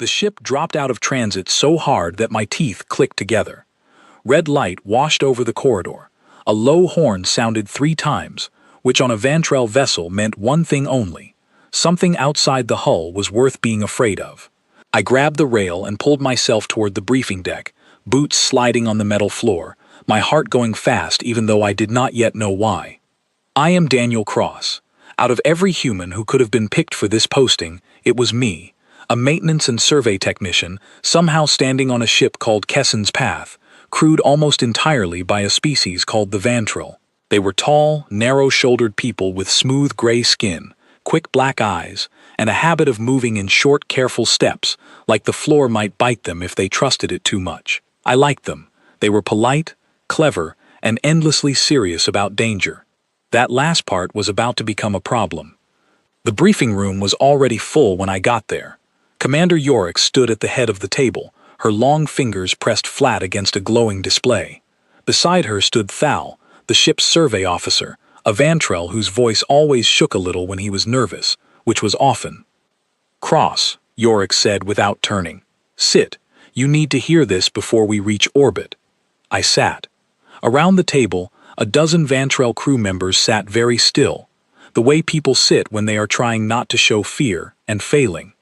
The ship dropped out of transit so hard that my teeth clicked together. Red light washed over the corridor. A low horn sounded 3 times, which on a Vantrell vessel meant one thing only. Something outside the hull was worth being afraid of. I grabbed the rail and pulled myself toward the briefing deck, boots sliding on the metal floor, my heart going fast even though I did not yet know why. I am Daniel Cross. Out of every human who could have been picked for this posting, it was me, a maintenance and survey technician, somehow standing on a ship called Kessen's Path, crewed almost entirely by a species called the Vantrell. They were tall, narrow-shouldered people with smooth gray skin, quick black eyes, and a habit of moving in short, careful steps, like the floor might bite them if they trusted it too much. I liked them. They were polite, clever, and endlessly serious about danger. That last part was about to become a problem. The briefing room was already full when I got there. Commander Yorick stood at the head of the table, her long fingers pressed flat against a glowing display. Beside her stood Thal, the ship's survey officer, a Vantrell whose voice always shook a little when he was nervous, which was often. "Cross," Yorick said without turning. "Sit. You need to hear this before we reach orbit." I sat. Around the table, a dozen Vantrell crew members sat very still, the way people sit when they are trying not to show fear and failing.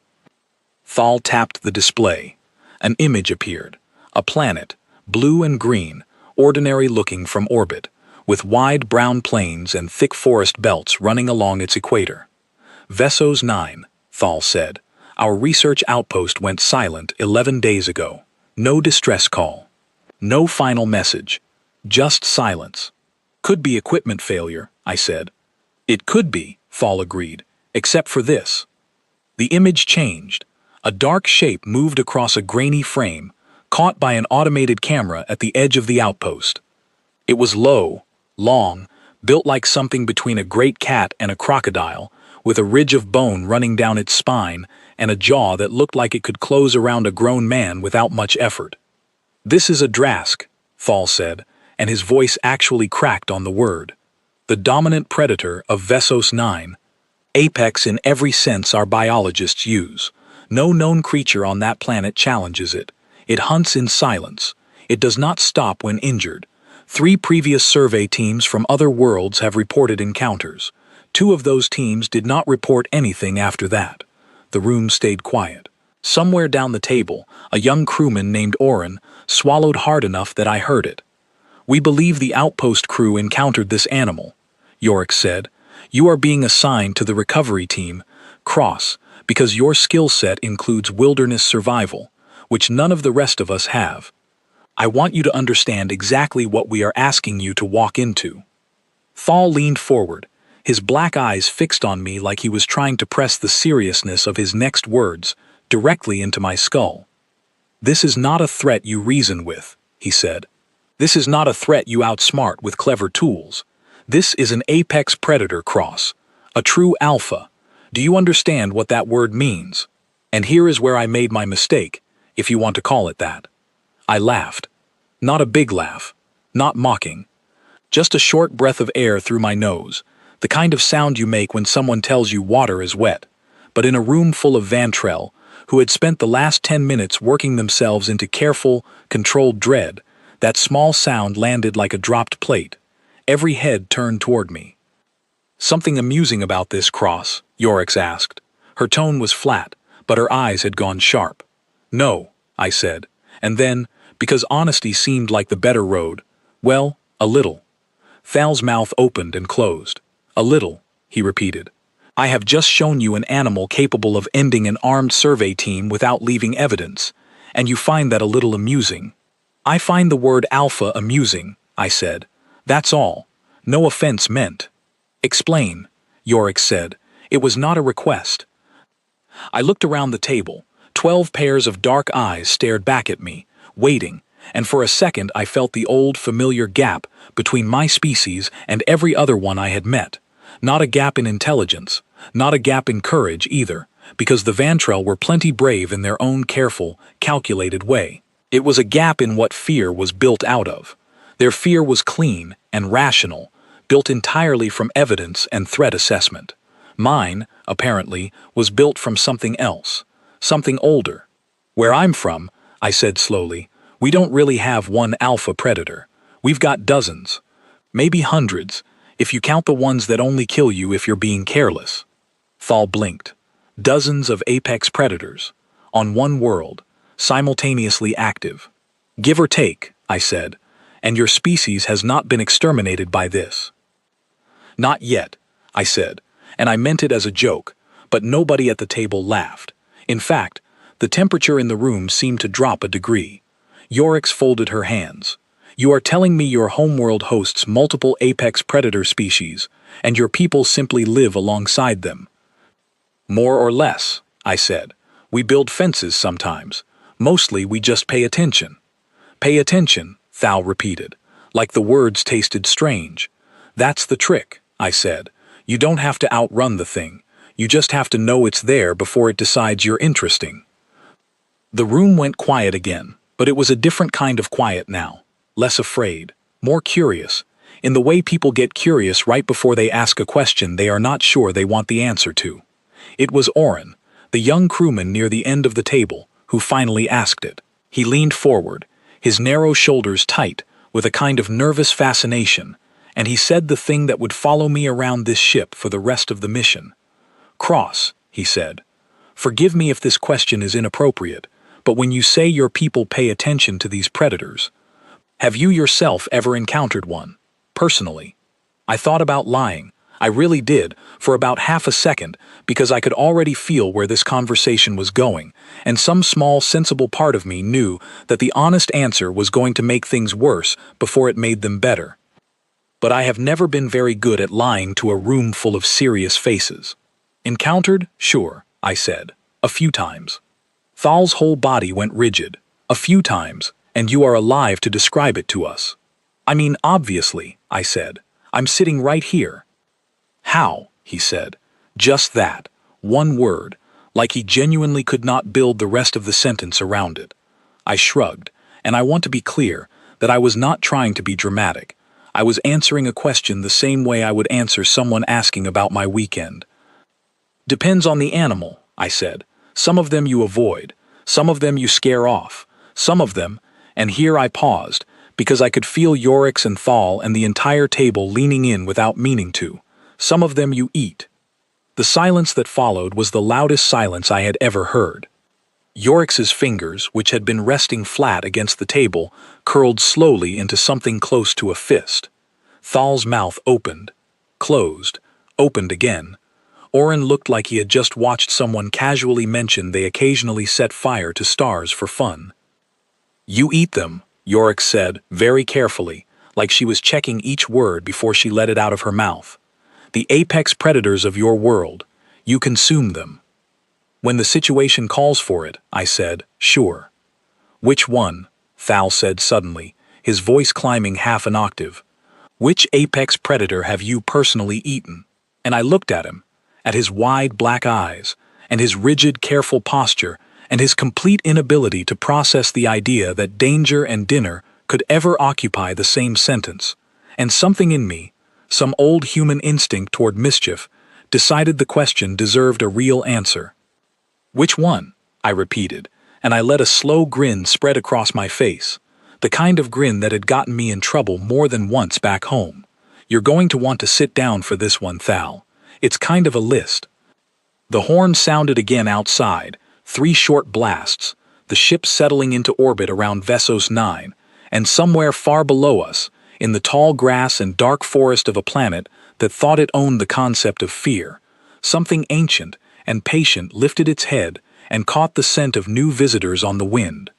Thal tapped the display. An image appeared. A planet, blue and green, ordinary-looking from orbit, with wide brown plains and thick forest belts running along its equator. "Vessos 9, Thal said. "Our research outpost went silent 11 days ago. No distress call. No final message. Just silence." "Could be equipment failure," I said. "It could be," Thal agreed, "except for this." The image changed. A dark shape moved across a grainy frame, caught by an automated camera at the edge of the outpost. It was low, long, built like something between a great cat and a crocodile, with a ridge of bone running down its spine and a jaw that looked like it could close around a grown man without much effort. "This is a Drask," Thal said, and his voice actually cracked on the word. "The dominant predator of Vessos 9. Apex in every sense our biologists use. No known creature on that planet challenges it. It hunts in silence. It does not stop when injured. 3 previous survey teams from other worlds have reported encounters. 2 of those teams did not report anything after that." The room stayed quiet. Somewhere down the table, a young crewman named Oren swallowed hard enough that I heard it. "We believe the outpost crew encountered this animal," Yorick said. "You are being assigned to the recovery team, Cross, because your skill set includes wilderness survival, which none of the rest of us have. I want you to understand exactly what we are asking you to walk into." Thal leaned forward, his black eyes fixed on me like he was trying to press the seriousness of his next words directly into my skull. "This is not a threat you reason with," he said. "This is not a threat you outsmart with clever tools. This is an apex predator, Cross, a true alpha. Do you understand what that word means? And here is where I made my mistake, if you want to call it that." I laughed. Not a big laugh, not mocking. Just a short breath of air through my nose, the kind of sound you make when someone tells you water is wet. But in a room full of Vantrell, who had spent the last 10 minutes working themselves into careful, controlled dread, that small sound landed like a dropped plate. Every head turned toward me. "Something amusing about this, Cross?" Yorick asked. Her tone was flat, but her eyes had gone sharp. "No," I said, and then, because honesty seemed like the better road, "Well, a little." Thal's mouth opened and closed. "A little," he repeated. "I have just shown you an animal capable of ending an armed survey team without leaving evidence, and you find that a little amusing." "I find the word alpha amusing," I said. "That's all. No offense meant." "Explain," Yorick said. It was not a request. I looked around the table. 12 pairs of dark eyes stared back at me, waiting, and for a second I felt the old, familiar gap between my species and every other one I had met. Not a gap in intelligence, not a gap in courage either, because the Vantrell were plenty brave in their own careful, calculated way. It was a gap in what fear was built out of. Their fear was clean and rational, built entirely from evidence and threat assessment. Mine, apparently, was built from something else, something older, Where I'm from, I said slowly, we don't really have one alpha predator. We've got dozens, maybe hundreds, if you count the ones that only kill you if you're being careless. Thal blinked. Dozens of apex predators, on one world, simultaneously active. Give or take, I said, and your species has not been exterminated by this. Not yet, I said, and I meant it as a joke, but nobody at the table laughed. In fact, the temperature in the room seemed to drop a degree. Yorix folded her hands. You are telling me your homeworld hosts multiple apex predator species, and your people simply live alongside them. More or less, I said. We build fences sometimes. Mostly we just pay attention. Pay attention, Thal repeated, like the words tasted strange. That's the trick, I said. You don't have to outrun the thing. You just have to know it's there before it decides you're interesting. The room went quiet again, but it was a different kind of quiet now. Less afraid, more curious, in the way people get curious right before they ask a question they are not sure they want the answer to. It was Oren, the young crewman near the end of the table, who finally asked it. He leaned forward, his narrow shoulders tight, with a kind of nervous fascination, and he said the thing that would follow me around this ship for the rest of the mission. Cross, he said. Forgive me if this question is inappropriate, but when you say your people pay attention to these predators, have you yourself ever encountered one? Personally. I thought about lying. I really did, for about half a second, because I could already feel where this conversation was going, and some small, sensible part of me knew that the honest answer was going to make things worse before it made them better. But I have never been very good at lying to a room full of serious faces. Encountered? Sure, I said. A few times. Thal's whole body went rigid. A few times, and you are alive to describe it to us. I mean, obviously, I said. I'm sitting right here. How? He said. Just that. One word, like he genuinely could not build the rest of the sentence around it. I shrugged, and I want to be clear that I was not trying to be dramatic. I was answering a question the same way I would answer someone asking about my weekend. Depends on the animal, I said. Some of them you avoid, some of them you scare off, some of them, and here I paused, because I could feel Yorix and Thal and the entire table leaning in without meaning to. Some of them you eat. The silence that followed was the loudest silence I had ever heard. Yorix's fingers, which had been resting flat against the table, curled slowly into something close to a fist. Thal's mouth opened, closed, opened again. Oren looked like he had just watched someone casually mention they occasionally set fire to stars for fun. You eat them, Yorix said, very carefully, like she was checking each word before she let it out of her mouth. The apex predators of your world. You consume them. When the situation calls for it, I said, sure. Which one? Thal said suddenly, his voice climbing half an octave. Which apex predator have you personally eaten? And I looked at him, at his wide black eyes, and his rigid, careful posture, and his complete inability to process the idea that danger and dinner could ever occupy the same sentence. And something in me, some old human instinct toward mischief, decided the question deserved a real answer. Which one? I repeated, and I let a slow grin spread across my face, the kind of grin that had gotten me in trouble more than once back home. You're going to want to sit down for this one, Thal. It's kind of a list. The horn sounded again outside, 3 short blasts, the ship settling into orbit around Vessos 9, and somewhere far below us, in the tall grass and dark forest of a planet that thought it owned the concept of fear, something ancient and patient lifted its head and caught the scent of new visitors on the wind.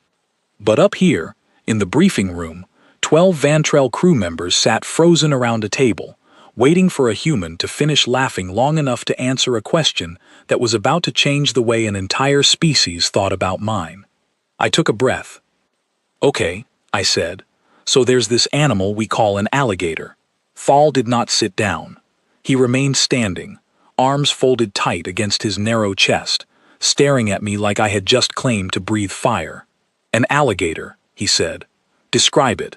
But up here, in the briefing room, 12 Vantrell crew members sat frozen around a table, waiting for a human to finish laughing long enough to answer a question that was about to change the way an entire species thought about mine. I took a breath. Okay, I said. So there's this animal we call an alligator. Thal did not sit down. He remained standing, arms folded tight against his narrow chest, staring at me like I had just claimed to breathe fire. An alligator, he said. Describe it.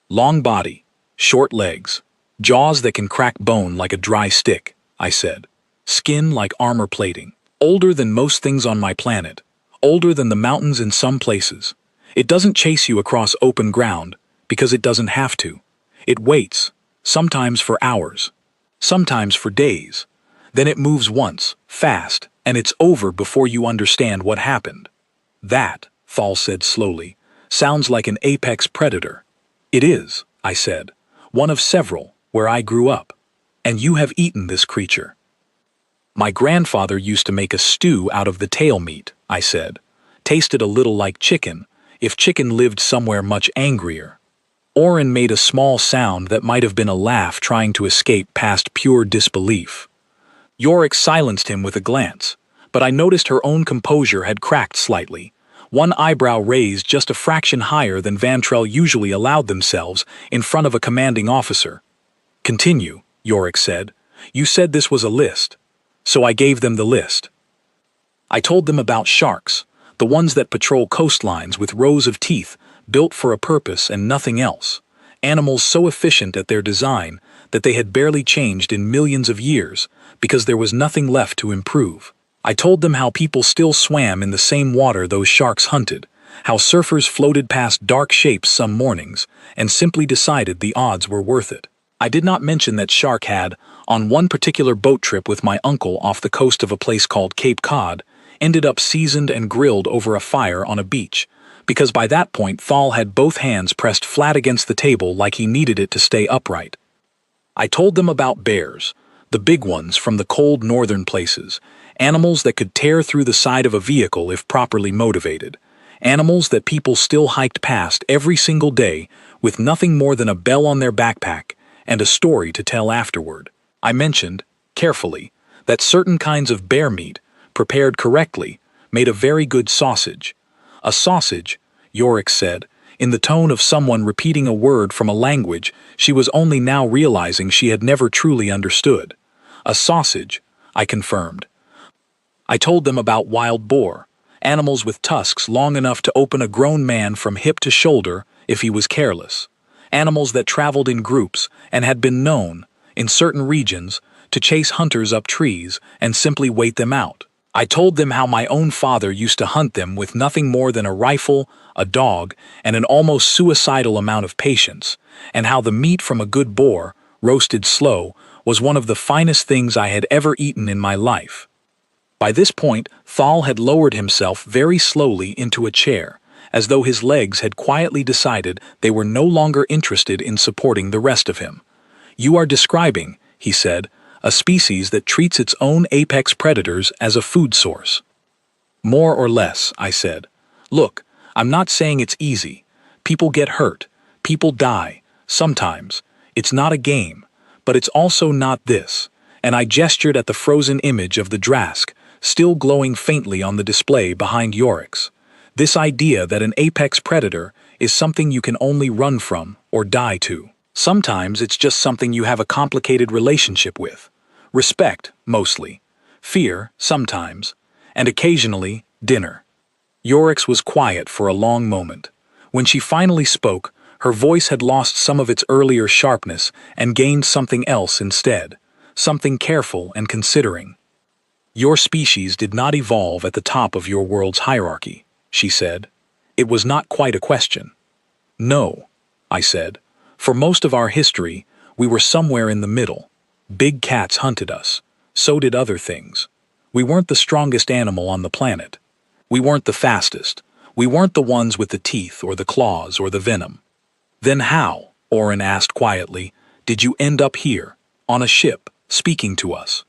Long body, short legs, jaws that can crack bone like a dry stick, I said. Skin like armor plating. Older than most things on my planet. older than the mountains in some places. It doesn't chase you across open ground, because it doesn't have to. It waits, sometimes for hours, sometimes for days. Then it moves once, fast, and it's over before you understand what happened. That, Thal said slowly, sounds like an apex predator. It is, I said, one of several, where I grew up. And you have eaten this creature. My grandfather used to make a stew out of the tail meat, I said. Tasted a little like chicken, if chicken lived somewhere much angrier. Oren made a small sound that might have been a laugh trying to escape past pure disbelief. Yorick silenced him with a glance, but I noticed her own composure had cracked slightly, one eyebrow raised just a fraction higher than Vantrell usually allowed themselves in front of a commanding officer. Continue, Yorick said. You said this was a list. So I gave them the list. I told them about sharks, the ones that patrol coastlines with rows of teeth, built for a purpose and nothing else. Animals so efficient at their design that they had barely changed in millions of years because there was nothing left to improve. I told them how people still swam in the same water those sharks hunted, how surfers floated past dark shapes some mornings and simply decided the odds were worth it. I did not mention that Shark had, on one particular boat trip with my uncle off the coast of a place called Cape Cod, ended up seasoned and grilled over a fire on a beach, because by that point Thal had both hands pressed flat against the table like he needed it to stay upright. I told them about bears, the big ones from the cold northern places, animals that could tear through the side of a vehicle if properly motivated, animals that people still hiked past every single day with nothing more than a bell on their backpack and a story to tell afterward. I mentioned, carefully, that certain kinds of bear meat, prepared correctly, made a very good sausage. A sausage, Yorick said, in the tone of someone repeating a word from a language she was only now realizing she had never truly understood. A sausage, I confirmed. I told them about wild boar, animals with tusks long enough to open a grown man from hip to shoulder if he was careless. Animals that traveled in groups and had been known, in certain regions, to chase hunters up trees and simply wait them out. I told them how my own father used to hunt them with nothing more than a rifle, a dog, and an almost suicidal amount of patience, and how the meat from a good boar, roasted slow, was one of the finest things I had ever eaten in my life. By this point, Thal had lowered himself very slowly into a chair, as though his legs had quietly decided they were no longer interested in supporting the rest of him. You are describing, he said, a species that treats its own apex predators as a food source. More or less, I said. Look, I'm not saying it's easy. People get hurt. People die. Sometimes. It's not a game. But it's also not this. And I gestured at the frozen image of the Drask, still glowing faintly on the display behind Yorick's. This idea that an apex predator is something you can only run from or die to. Sometimes it's just something you have a complicated relationship with. Respect, mostly. Fear, sometimes. And occasionally, dinner. Yorick's was quiet for a long moment. When she finally spoke, her voice had lost some of its earlier sharpness and gained something else instead. Something careful and considering. Your species did not evolve at the top of your world's hierarchy, she said. It was not quite a question. No, I said. For most of our history, we were somewhere in the middle. Big cats hunted us. So did other things. We weren't the strongest animal on the planet. We weren't the fastest. We weren't the ones with the teeth or the claws or the venom. Then how, Oren asked quietly, did you end up here, on a ship, speaking to us?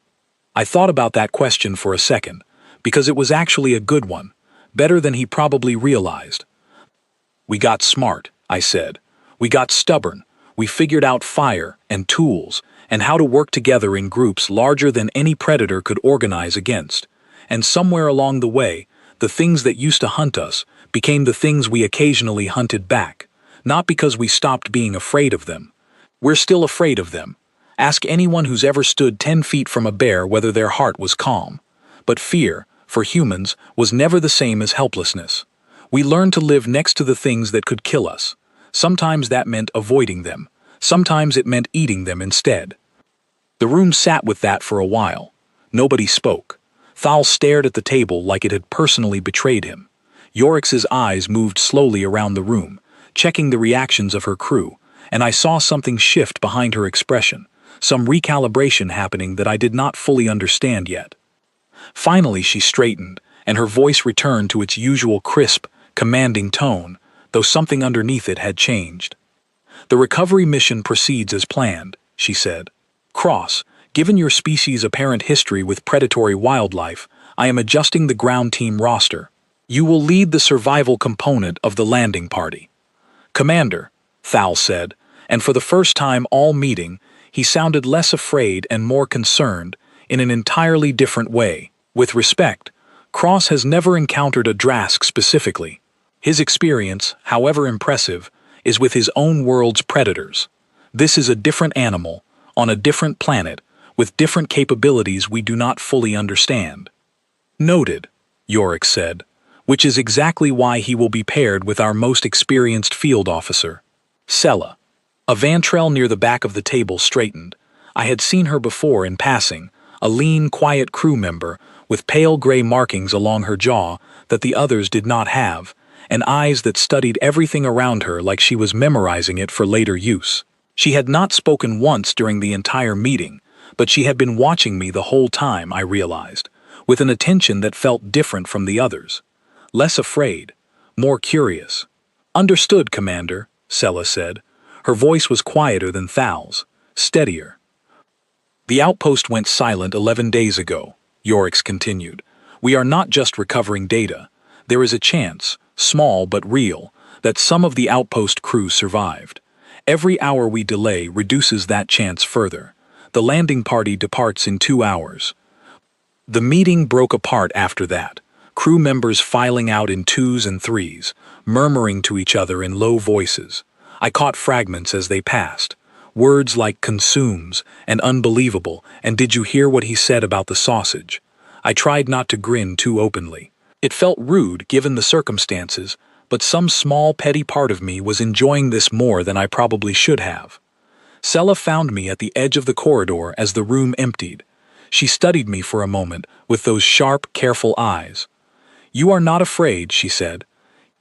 I thought about that question for a second, because it was actually a good one, better than he probably realized. We got smart, I said. We got stubborn. We figured out fire and tools and how to work together in groups larger than any predator could organize against. And somewhere along the way, the things that used to hunt us became the things we occasionally hunted back, not because we stopped being afraid of them. We're still afraid of them. Ask anyone who's ever stood 10 feet from a bear whether their heart was calm. But fear, for humans, was never the same as helplessness. We learned to live next to the things that could kill us. Sometimes that meant avoiding them. Sometimes it meant eating them instead. The room sat with that for a while. Nobody spoke. Thal stared at the table like it had personally betrayed him. Yorick's eyes moved slowly around the room, checking the reactions of her crew, and I saw something shift behind her expression, some recalibration happening that I did not fully understand yet. Finally she straightened, and her voice returned to its usual crisp, commanding tone, though something underneath it had changed. "The recovery mission proceeds as planned," she said. "Cross, given your species' apparent history with predatory wildlife, I am adjusting the ground team roster. You will lead the survival component of the landing party." "Commander," Thal said, and for the first time all meeting, he sounded less afraid and more concerned, in an entirely different way. "With respect, Cross has never encountered a Drask specifically. His experience, however impressive, is with his own world's predators. This is a different animal, on a different planet, with different capabilities we do not fully understand." "Noted," Yorick said, "which is exactly why he will be paired with our most experienced field officer, Sela." A Vantrell near the back of the table straightened. I had seen her before in passing, a lean, quiet crew member with pale gray markings along her jaw that the others did not have, and eyes that studied everything around her like she was memorizing it for later use. She had not spoken once during the entire meeting, but she had been watching me the whole time, I realized, with an attention that felt different from the others. Less afraid, more curious. "Understood, Commander," Sela said. Her voice was quieter than Thal's, steadier. "The outpost went silent 11 days ago," Yorick continued. "We are not just recovering data. There is a chance, small but real, that some of the outpost crew survived. Every hour we delay reduces that chance further. The landing party departs in 2 hours." The meeting broke apart after that, crew members filing out in twos and threes, murmuring to each other in low voices. I caught fragments as they passed. Words like "consumes" and "unbelievable" and "did you hear what he said about the sausage?" I tried not to grin too openly. It felt rude given the circumstances, but some small petty part of me was enjoying this more than I probably should have. Sela found me at the edge of the corridor as the room emptied. She studied me for a moment with those sharp, careful eyes. "You are not afraid," she said.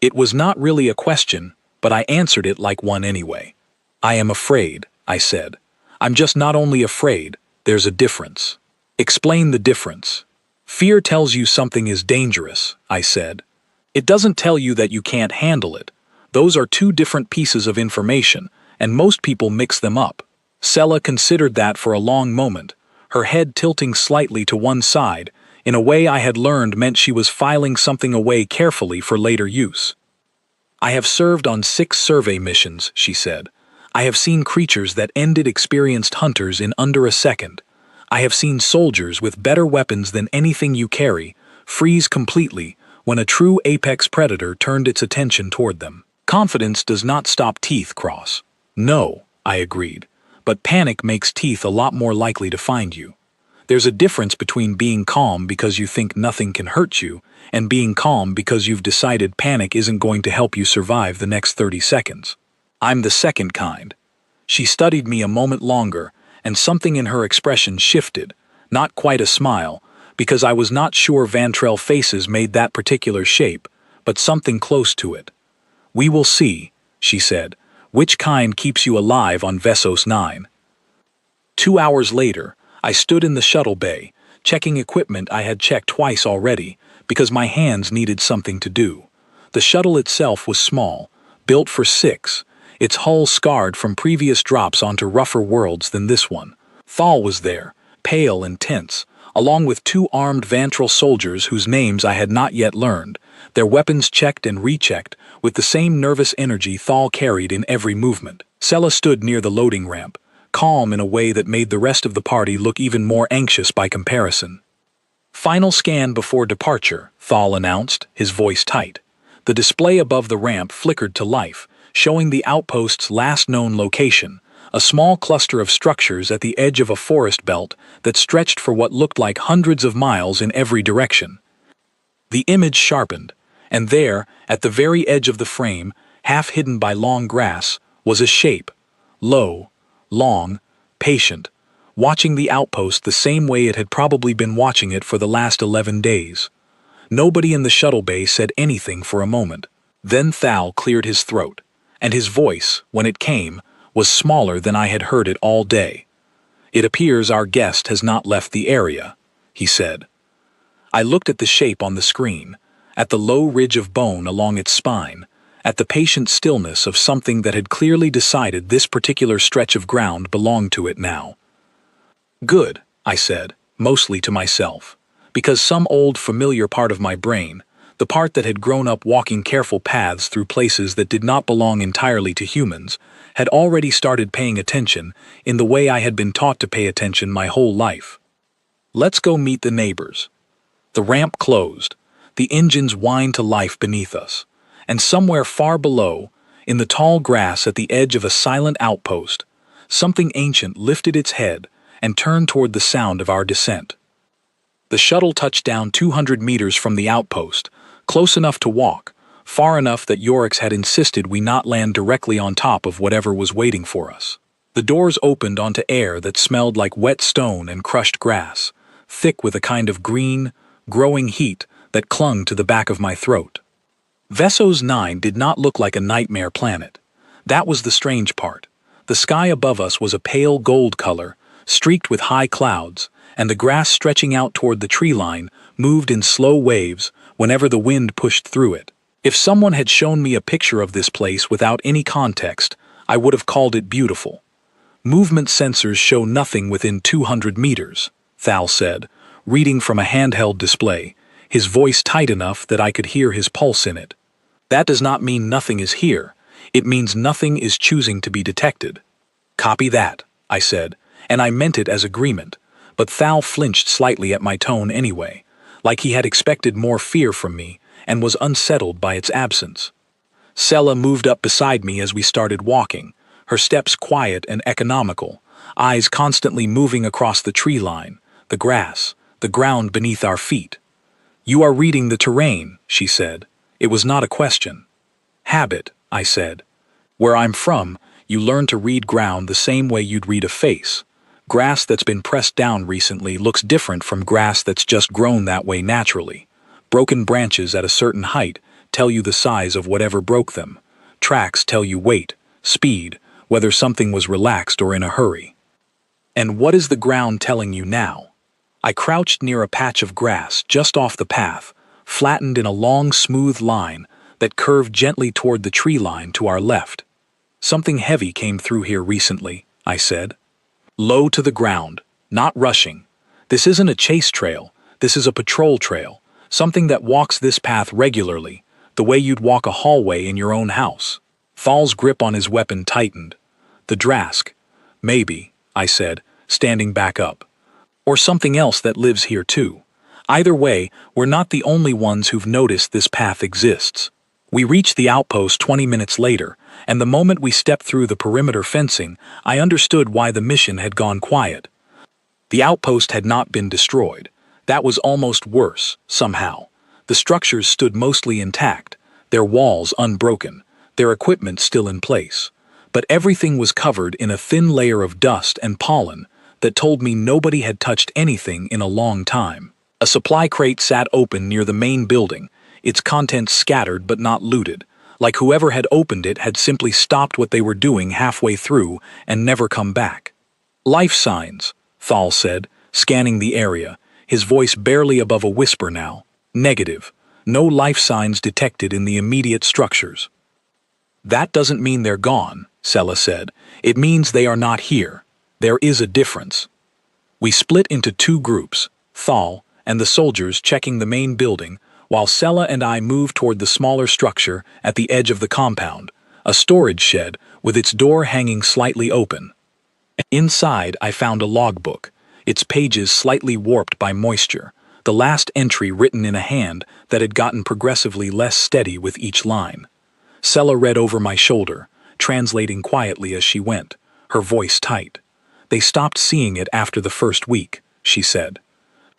It was not really a question, but I answered it like one anyway. "I am afraid," I said. "I'm just not only afraid, there's a difference." "Explain the difference." "Fear tells you something is dangerous," I said. "It doesn't tell you that you can't handle it. Those are two different pieces of information, and most people mix them up." Sela considered that for a long moment, her head tilting slightly to one side, in a way I had learned meant she was filing something away carefully for later use. "I have served on 6 survey missions," she said. "I have seen creatures that ended experienced hunters in under a second. I have seen soldiers with better weapons than anything you carry freeze completely when a true apex predator turned its attention toward them. Confidence does not stop teeth, Cross." "No," I agreed, "but panic makes teeth a lot more likely to find you. There's a difference between being calm because you think nothing can hurt you and being calm because you've decided panic isn't going to help you survive the next 30 seconds. I'm the second kind." She studied me a moment longer, and something in her expression shifted, not quite a smile, because I was not sure Vantrell faces made that particular shape, but something close to it. "We will see," she said, "which kind keeps you alive on Vessos 9. 2 hours later, I stood in the shuttle bay, checking equipment I had checked twice already, because my hands needed something to do. The shuttle itself was small, built for 6, its hull scarred from previous drops onto rougher worlds than this one. Thal was there, pale and tense, along with 2 armed Vantrell soldiers whose names I had not yet learned, their weapons checked and rechecked, with the same nervous energy Thal carried in every movement. Sela stood near the loading ramp, calm in a way that made the rest of the party look even more anxious by comparison. "Final scan before departure," Thal announced, his voice tight. The display above the ramp flickered to life, showing the outpost's last known location, a small cluster of structures at the edge of a forest belt that stretched for what looked like hundreds of miles in every direction. The image sharpened, and there, at the very edge of the frame, half hidden by long grass, was a shape, low, long, patient, watching the outpost the same way it had probably been watching it for the last 11 days. Nobody in the shuttle bay said anything for a moment. Then Thal cleared his throat, and his voice, when it came, was smaller than I had heard it all day. "It appears our guest has not left the area," he said. I looked at the shape on the screen, at the low ridge of bone along its spine, at the patient stillness of something that had clearly decided this particular stretch of ground belonged to it now. "Good," I said, mostly to myself, because some old familiar part of my brain, the part that had grown up walking careful paths through places that did not belong entirely to humans, had already started paying attention in the way I had been taught to pay attention my whole life. "Let's go meet the neighbors." The ramp closed, the engines whined to life beneath us, and somewhere far below, in the tall grass at the edge of a silent outpost, something ancient lifted its head and turned toward the sound of our descent. The shuttle touched down 200 meters from the outpost, close enough to walk, far enough that Yorix had insisted we not land directly on top of whatever was waiting for us. The doors opened onto air that smelled like wet stone and crushed grass, thick with a kind of green, growing heat that clung to the back of my throat. Vessos 9 did not look like a nightmare planet. That was the strange part. The sky above us was a pale gold color, streaked with high clouds, and the grass stretching out toward the tree line moved in slow waves whenever the wind pushed through it. If someone had shown me a picture of this place without any context, I would have called it beautiful. "Movement sensors show nothing within 200 meters, Thal said, reading from a handheld display, his voice tight enough that I could hear his pulse in it. "That does not mean nothing is here. It means nothing is choosing to be detected." "Copy that," I said, and I meant it as agreement, but Thal flinched slightly at my tone anyway, like he had expected more fear from me and was unsettled by its absence. Sela moved up beside me as we started walking, her steps quiet and economical, eyes constantly moving across the tree line, the grass, the ground beneath our feet. "You are reading the terrain," she said. It was not a question. "Habit," I said. "Where I'm from, you learn to read ground the same way you'd read a face. Grass that's been pressed down recently looks different from grass that's just grown that way naturally. Broken branches at a certain height tell you the size of whatever broke them. Tracks tell you weight, speed, whether something was relaxed or in a hurry. And what is the ground telling you now?" I crouched near a patch of grass just off the path, flattened in a long, smooth line that curved gently toward the tree line to our left. "Something heavy came through here recently," I said. "Low to the ground, not rushing. This isn't a chase trail, this is a patrol trail, something that walks this path regularly, the way you'd walk a hallway in your own house." Thal's grip on his weapon tightened. "The Drask. Maybe," I said, standing back up. "Or something else that lives here too. Either way, we're not the only ones who've noticed this path exists." We reached the outpost 20 minutes later, and the moment we stepped through the perimeter fencing, I understood why the mission had gone quiet. The outpost had not been destroyed. That was almost worse, somehow. The structures stood mostly intact, their walls unbroken, their equipment still in place. But everything was covered in a thin layer of dust and pollen that told me nobody had touched anything in a long time. A supply crate sat open near the main building, its contents scattered but not looted, like whoever had opened it had simply stopped what they were doing halfway through and never come back. "Life signs," Thal said, scanning the area, his voice barely above a whisper now. "Negative. No life signs detected in the immediate structures." "That doesn't mean they're gone," Sela said. "It means they are not here. There is a difference." We split into two groups, Thal and the soldiers checking the main building, while Sela and I moved toward the smaller structure at the edge of the compound, a storage shed with its door hanging slightly open. Inside, I found a logbook, its pages slightly warped by moisture, the last entry written in a hand that had gotten progressively less steady with each line. Sela read over my shoulder, translating quietly as she went, her voice tight. "They stopped seeing it after the first week," she said.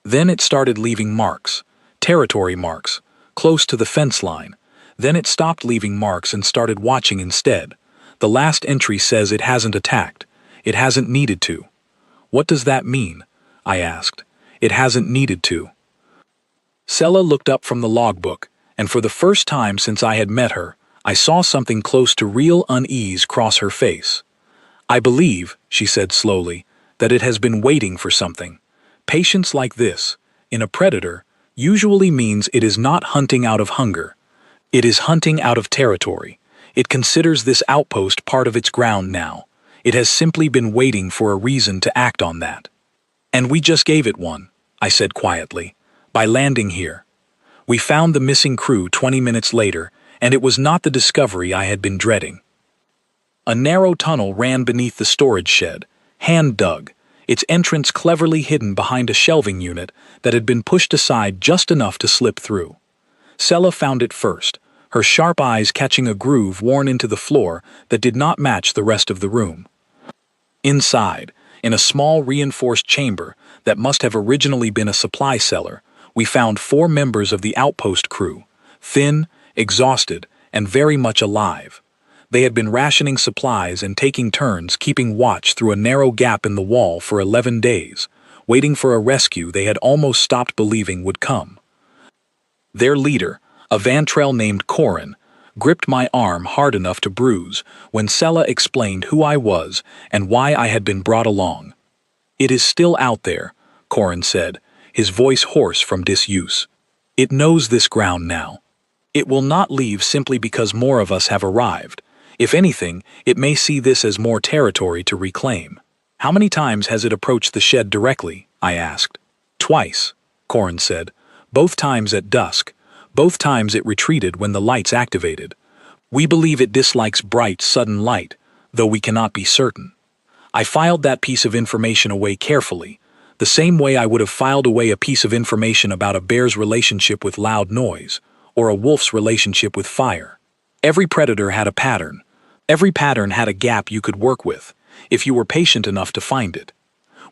"Then it started leaving marks, territory marks, close to the fence line. Then it stopped leaving marks and started watching instead. The last entry says it hasn't attacked. It hasn't needed to." What does that mean? I asked. It hasn't needed to. Sella looked up from the logbook, and for the first time since I had met her, I saw something close to real unease cross her face. I believe, she said slowly, that it has been waiting for something. Patience like this, in a predator, usually means it is not hunting out of hunger. It is hunting out of territory. It considers this outpost part of its ground now. It has simply been waiting for a reason to act on that. And we just gave it one, I said quietly, by landing here. We found the missing crew 20 minutes later, and it was not the discovery I had been dreading. A narrow tunnel ran beneath the storage shed, hand-dug, its entrance cleverly hidden behind a shelving unit that had been pushed aside just enough to slip through. Sella found it first, her sharp eyes catching a groove worn into the floor that did not match the rest of the room. Inside, in a small reinforced chamber that must have originally been a supply cellar, we found 4 members of the outpost crew, thin, exhausted, and very much alive. They had been rationing supplies and taking turns keeping watch through a narrow gap in the wall for 11 days, waiting for a rescue they had almost stopped believing would come. Their leader, a Vantrell named Corin, gripped my arm hard enough to bruise when Sella explained who I was and why I had been brought along. "It is still out there," Corin said, his voice hoarse from disuse. "It knows this ground now. It will not leave simply because more of us have arrived. If anything, it may see this as more territory to reclaim." "How many times has it approached the shed directly?" I asked. "Twice," Corin said. "Both times at dusk. Both times it retreated when the lights activated. We believe it dislikes bright, sudden light, though we cannot be certain." I filed that piece of information away carefully, the same way I would have filed away a piece of information about a bear's relationship with loud noise, or a wolf's relationship with fire. Every predator had a pattern. Every pattern had a gap you could work with, if you were patient enough to find it.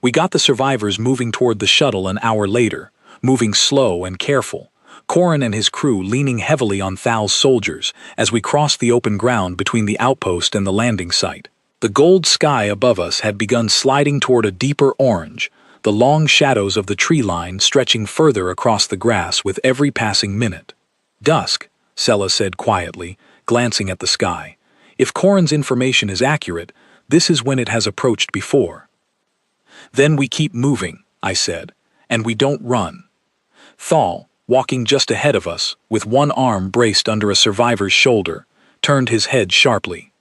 We got the survivors moving toward the shuttle an hour later, moving slow and careful, Corin and his crew leaning heavily on Thal's soldiers as we crossed the open ground between the outpost and the landing site. The gold sky above us had begun sliding toward a deeper orange, the long shadows of the tree line stretching further across the grass with every passing minute. "Dusk," Sella said quietly, glancing at the sky. "If Corin's information is accurate, this is when it has approached before." "Then we keep moving," I said, "and we don't run." Thal, walking just ahead of us, with one arm braced under a survivor's shoulder, turned his head sharply.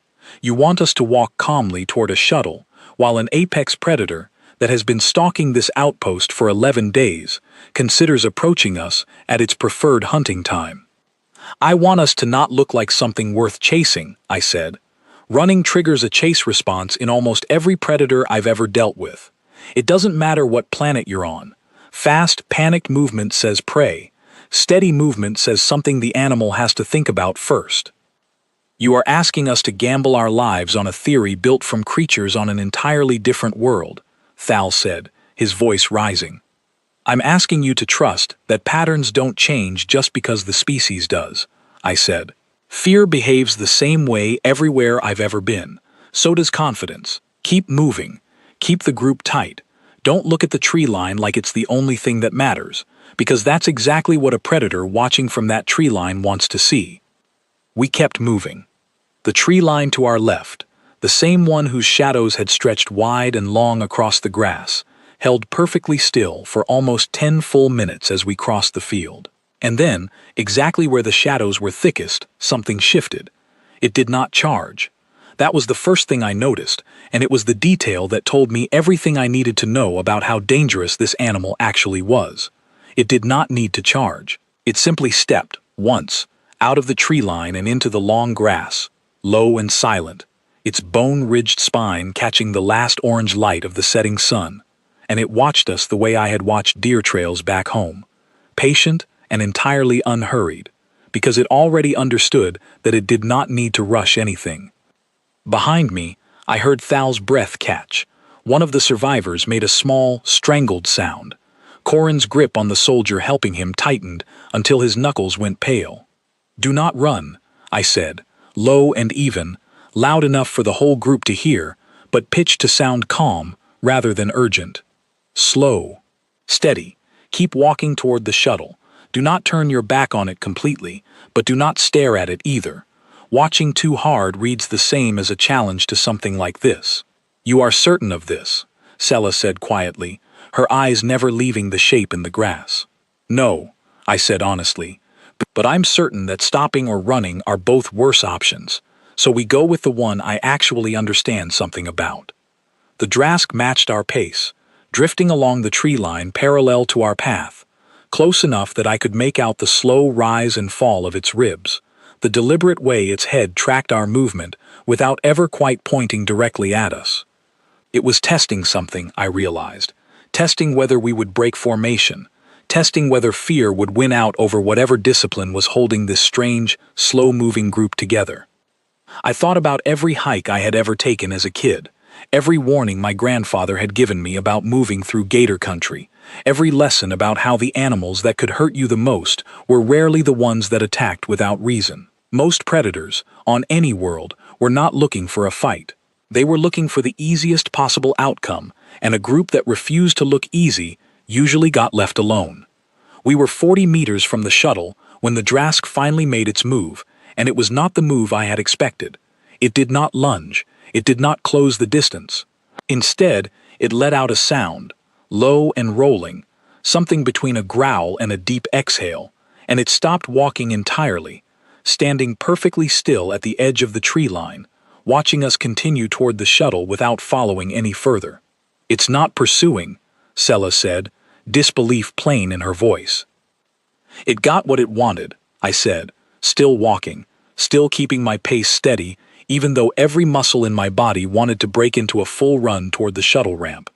"You want us to walk calmly toward a shuttle, while an apex predator, that has been stalking this outpost for 11 days, considers approaching us at its preferred hunting time." "I want us to not look like something worth chasing," I said. "Running triggers a chase response in almost every predator I've ever dealt with. It doesn't matter what planet you're on. Fast, panicked movement says prey. Steady movement says something the animal has to think about first." "You are asking us to gamble our lives on a theory built from creatures on an entirely different world," Thal said, his voice rising. "I'm asking you to trust that patterns don't change just because the species does," I said. "Fear behaves the same way everywhere I've ever been. So does confidence. Keep moving. Keep the group tight. Don't look at the tree line like it's the only thing that matters, because that's exactly what a predator watching from that tree line wants to see." We kept moving. The tree line to our left, the same one whose shadows had stretched wide and long across the grass, held perfectly still for almost 10 full minutes as we crossed the field. And then, exactly where the shadows were thickest, something shifted. It did not charge. That was the first thing I noticed, and it was the detail that told me everything I needed to know about how dangerous this animal actually was. It did not need to charge. It simply stepped, once, out of the tree line and into the long grass, low and silent, its bone-ridged spine catching the last orange light of the setting sun, and it watched us the way I had watched deer trails back home, patient and entirely unhurried, because it already understood that it did not need to rush anything. Behind me, I heard Thal's breath catch. One of the survivors made a small, strangled sound. Corin's grip on the soldier helping him tightened until his knuckles went pale. "Do not run," I said, low and even, loud enough for the whole group to hear, but pitched to sound calm, rather than urgent. Slow. Steady. Keep walking toward the shuttle. Do not turn your back on it completely, but do not stare at it either. Watching too hard reads the same as a challenge to something like this. You are certain of this, Sella said quietly, her eyes never leaving the shape in the grass. No, I said honestly, but I'm certain that stopping or running are both worse options, so we go with the one I actually understand something about. The Drask matched our pace, drifting along the tree line parallel to our path, close enough that I could make out the slow rise and fall of its ribs, the deliberate way its head tracked our movement without ever quite pointing directly at us. It was testing something, I realized, testing whether we would break formation, testing whether fear would win out over whatever discipline was holding this strange, slow-moving group together. I thought about every hike I had ever taken as a kid, every warning my grandfather had given me about moving through gator country, every lesson about how the animals that could hurt you the most were rarely the ones that attacked without reason. Most predators, on any world, were not looking for a fight. They were looking for the easiest possible outcome, and a group that refused to look easy usually got left alone. We were 40 meters from the shuttle when the Drask finally made its move, and it was not the move I had expected. It did not lunge. It did not close the distance. Instead, it let out a sound, low and rolling, something between a growl and a deep exhale, and it stopped walking entirely, standing perfectly still at the edge of the tree line, watching us continue toward the shuttle without following any further. It's not pursuing, Sella said, disbelief plain in her voice. It got what it wanted, I said, still walking, still keeping my pace steady, even though every muscle in my body wanted to break into a full run toward the shuttle ramp.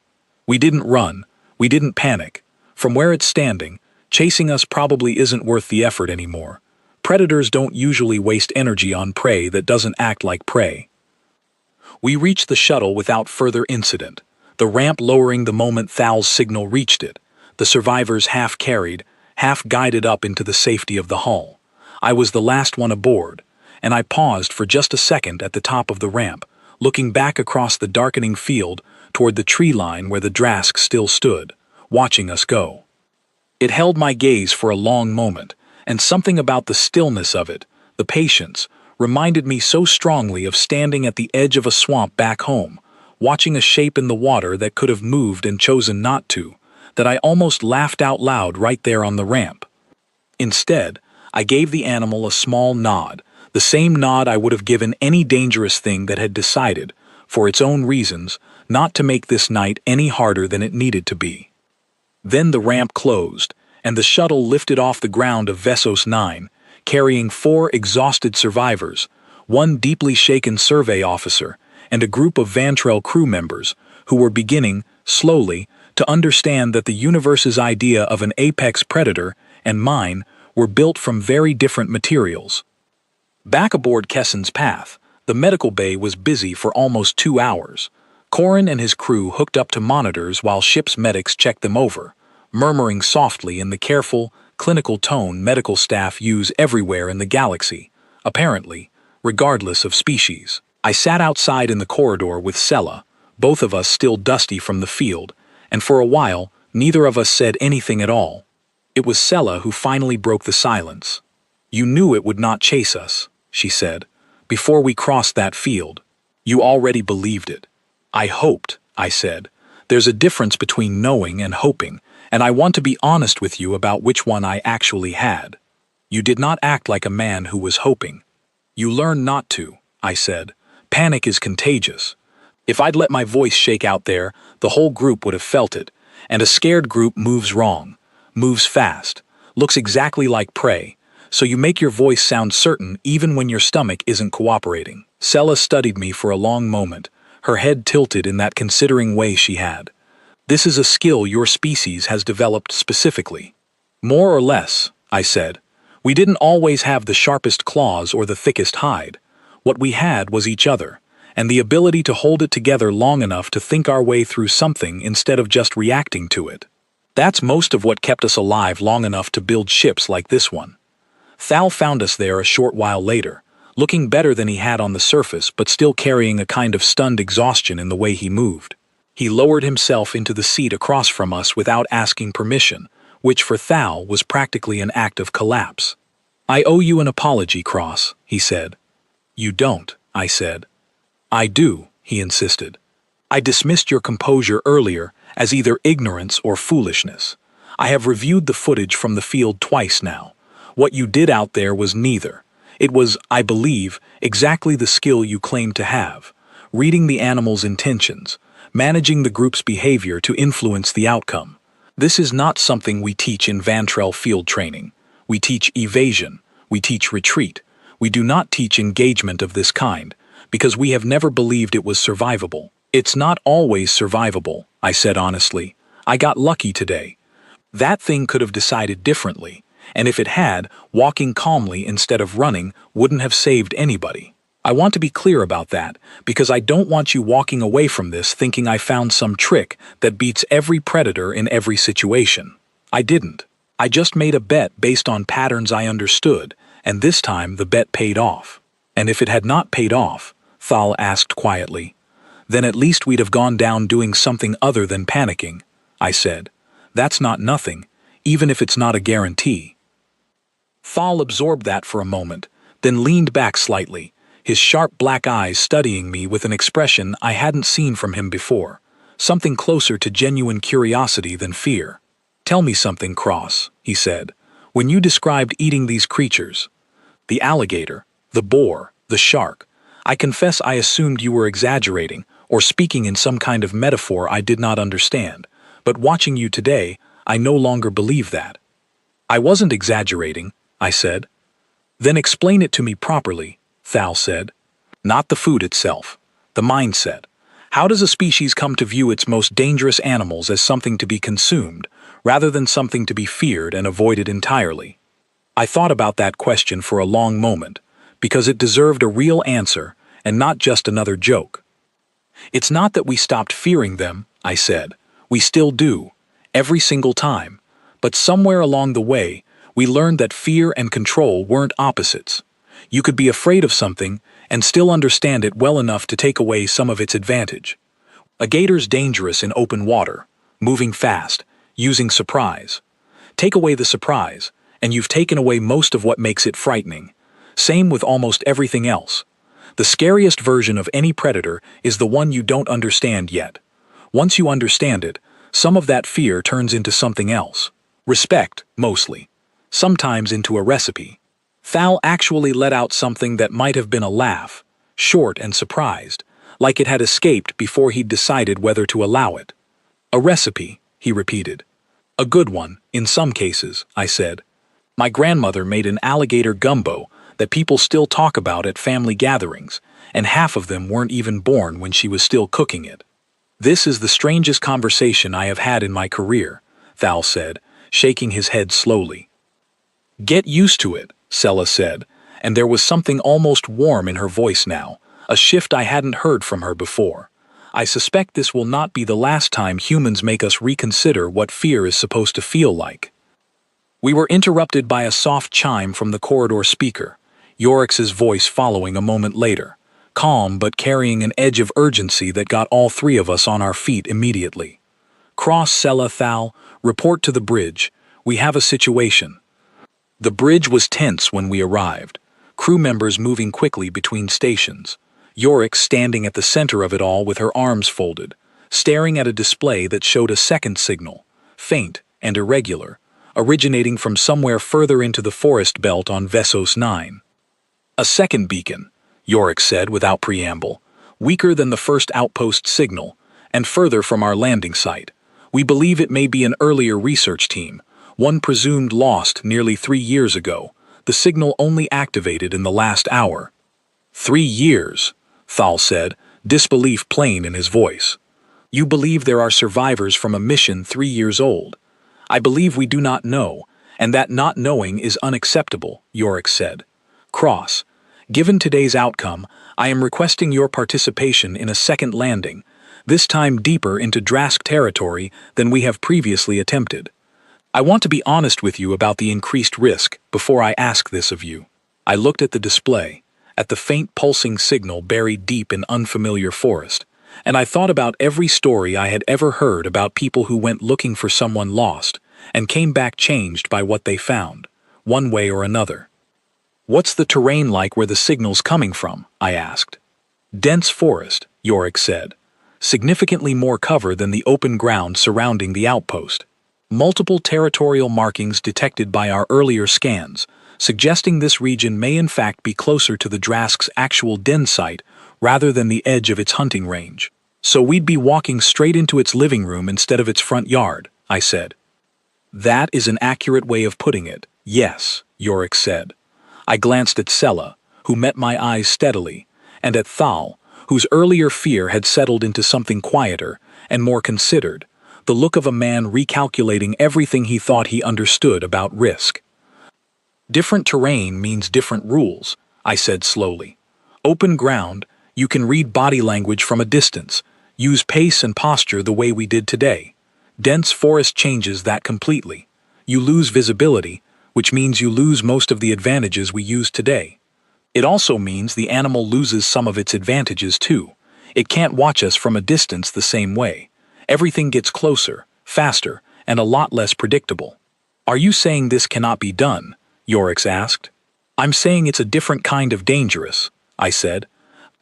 We didn't run. We didn't panic. From where it's standing, chasing us probably isn't worth the effort anymore. Predators don't usually waste energy on prey that doesn't act like prey. We reached the shuttle without further incident, the ramp lowering the moment Thal's signal reached it, the survivors half carried, half guided up into the safety of the hull. I was the last one aboard, and I paused for just a second at the top of the ramp, looking back across the darkening field toward the tree line where the Drask still stood, watching us go. It held my gaze for a long moment, and something about the stillness of it, the patience, reminded me so strongly of standing at the edge of a swamp back home, watching a shape in the water that could have moved and chosen not to, that I almost laughed out loud right there on the ramp. Instead, I gave the animal a small nod, the same nod I would have given any dangerous thing that had decided, for its own reasons, not to make this night any harder than it needed to be. Then the ramp closed, and the shuttle lifted off the ground of Vessos 9, carrying 4 exhausted survivors, 1 deeply shaken survey officer, and a group of Vantrell crew members who were beginning, slowly, to understand that the universe's idea of an apex predator and mine were built from very different materials. Back aboard Kessen's Path, the medical bay was busy for almost 2 hours. Corin and his crew hooked up to monitors while ship's medics checked them over, murmuring softly in the careful, clinical tone medical staff use everywhere in the galaxy, apparently, regardless of species. I sat outside in the corridor with Sella, both of us still dusty from the field, and for a while, neither of us said anything at all. It was Sella who finally broke the silence. "You knew it would not chase us," she said, "before we crossed that field. You already believed it." "I hoped," I said. "There's a difference between knowing and hoping, and I want to be honest with you about which one I actually had. You did not act like a man who was hoping. You learned not to," I said. "Panic is contagious. If I'd let my voice shake out there, the whole group would have felt it, and a scared group moves wrong, moves fast, looks exactly like prey, so you make your voice sound certain even when your stomach isn't cooperating." Sella studied me for a long moment, her head tilted in that considering way she had. "This is a skill your species has developed specifically." "More or less," I said. "We didn't always have the sharpest claws or the thickest hide. What we had was each other, and the ability to hold it together long enough to think our way through something instead of just reacting to it. That's most of what kept us alive long enough to build ships like this one." Thal found us there a short while later, looking better than he had on the surface but still carrying a kind of stunned exhaustion in the way he moved. He lowered himself into the seat across from us without asking permission, which for Thal was practically an act of collapse. "I owe you an apology, Cross," he said. "You don't," I said. "I do," he insisted. "I dismissed your composure earlier as either ignorance or foolishness. I have reviewed the footage from the field twice now. What you did out there was neither. It was, I believe, exactly the skill you claim to have, reading the animal's intentions, managing the group's behavior to influence the outcome. This is not something we teach in Vantrell field training. We teach evasion. We teach retreat. We do not teach engagement of this kind, because we have never believed it was survivable." "It's not always survivable," I said honestly. "I got lucky today. That thing could have decided differently, and if it had, walking calmly instead of running wouldn't have saved anybody. I want to be clear about that, because I don't want you walking away from this thinking I found some trick that beats every predator in every situation. I didn't. I just made a bet based on patterns I understood, and this time the bet paid off." "And if it had not paid off," Thal asked quietly, "then at least we'd have gone down doing something other than panicking," I said. "That's not nothing, even if it's not a guarantee." Thal absorbed that for a moment, then leaned back slightly, his sharp black eyes studying me with an expression I hadn't seen from him before, something closer to genuine curiosity than fear. "Tell me something, Cross," he said. "When you described eating these creatures, the alligator, the boar, the shark, I confess I assumed you were exaggerating or speaking in some kind of metaphor I did not understand, but watching you today, I no longer believe that." "I wasn't exaggerating," I said. "Then explain it to me properly," Thal said. "Not the food itself, the mindset. How does a species come to view its most dangerous animals as something to be consumed, rather than something to be feared and avoided entirely?" I thought about that question for a long moment, because it deserved a real answer and not just another joke. "It's not that we stopped fearing them," I said. "We still do, every single time. But somewhere along the way, we learned that fear and control weren't opposites. You could be afraid of something and still understand it well enough to take away some of its advantage. A gator's dangerous in open water, moving fast, using surprise. Take away the surprise, and you've taken away most of what makes it frightening. Same with almost everything else. The scariest version of any predator is the one you don't understand yet. Once you understand it, some of that fear turns into something else. Respect, mostly. Sometimes into a recipe." Thal actually let out something that might have been a laugh, short and surprised, like it had escaped before he'd decided whether to allow it. "A recipe," he repeated. "A good one, in some cases," I said. "My grandmother made an alligator gumbo that people still talk about at family gatherings, and half of them weren't even born when she was still cooking it." "This is the strangest conversation I have had in my career," Thal said, shaking his head slowly. "Get used to it," Sella said, and there was something almost warm in her voice now, a shift I hadn't heard from her before. "I suspect this will not be the last time humans make us reconsider what fear is supposed to feel like." We were interrupted by a soft chime from the corridor speaker, Yorick's voice following a moment later, calm but carrying an edge of urgency that got all three of us on our feet immediately. "Cross, Sella, Thal, report to the bridge. We have a situation." The bridge was tense when we arrived, crew members moving quickly between stations. Yorick standing at the center of it all with her arms folded, staring at a display that showed a second signal, faint and irregular, originating from somewhere further into the forest belt on Vessos 9. "A second beacon," Yorick said without preamble, "weaker than the first outpost signal, and further from our landing site. We believe it may be an earlier research team, one presumed lost nearly 3 years ago. The signal only activated in the last hour." 3 years, Thal said, disbelief plain in his voice. "You believe there are survivors from a mission 3 years old? I believe we do not know, and that not knowing is unacceptable," Yorick said. "Cross, given today's outcome, I am requesting your participation in a second landing, this time deeper into Drask territory than we have previously attempted. I want to be honest with you about the increased risk before I ask this of you." I looked at the display, at the faint pulsing signal buried deep in unfamiliar forest, and I thought about every story I had ever heard about people who went looking for someone lost and came back changed by what they found, one way or another. "What's the terrain like where the signal's coming from?" I asked. "Dense forest," Yorick said. "Significantly more cover than the open ground surrounding the outpost. Multiple territorial markings detected by our earlier scans, suggesting this region may in fact be closer to the Drask's actual den site rather than the edge of its hunting range. So we'd be walking straight into its living room instead of its front yard," I said. "That is an accurate way of putting it, yes," Yorick said. I glanced at Sella, who met my eyes steadily, and at Thal, whose earlier fear had settled into something quieter and more considered, the look of a man recalculating everything he thought he understood about risk. "Different terrain means different rules," I said slowly. "Open ground, you can read body language from a distance, use pace and posture the way we did today. Dense forest changes that completely. You lose visibility, which means you lose most of the advantages we use today. It also means the animal loses some of its advantages too. It can't watch us from a distance the same way. Everything gets closer, faster, and a lot less predictable." "Are you saying this cannot be done?" Yorick asked. "I'm saying it's a different kind of dangerous," I said.